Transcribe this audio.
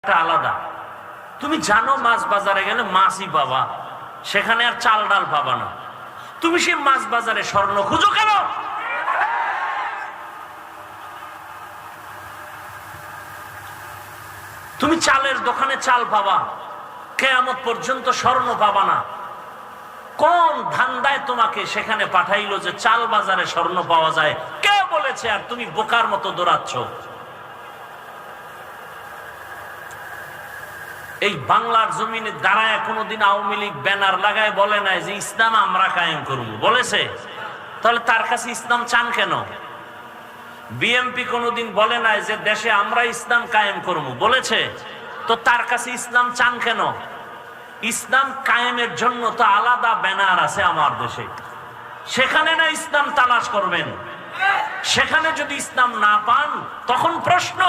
আলাদা। তুমি জানো মাছ বাজারে গেলে মাছই পাবা, সেখানে আর চাল ডাল পাবা না। তুমি সে মাছ বাজারে স্বর্ণ খুঁজো কেন? তুমি চালের দোকানে চাল পাবা, কিয়ামত পর্যন্ত স্বর্ণ পাবা না। কোন ধান্দায় তোমাকে সেখানে পাঠাইলো যে চাল বাজারে স্বর্ণ পাওয়া যায়? কে বলেছে? আর তুমি বোকার মতো দৌড়াচ্ছ। এই বাংলার জমিনে দাঁড়ায় কোনোদিন আওয়ামী লীগ ব্যানার লাগায় বলে নাই যে ইসলাম আমরা কায়েম করব, বলেছে? তাহলে তার কাছে ইসলাম চান কেন? বিএনপি কোনোদিন বলে নাই যে দেশে আমরা ইসলাম কায়েম করব, বলেছে? তো তার কাছে ইসলাম চান কেন? ইসলাম কায়েমের জন্য তো আলাদা ব্যানার আছে আমার দেশে, সেখানে না ইসলাম তালাশ করবেন। সেখানে যদি ইসলাম না পান তখন প্রশ্ন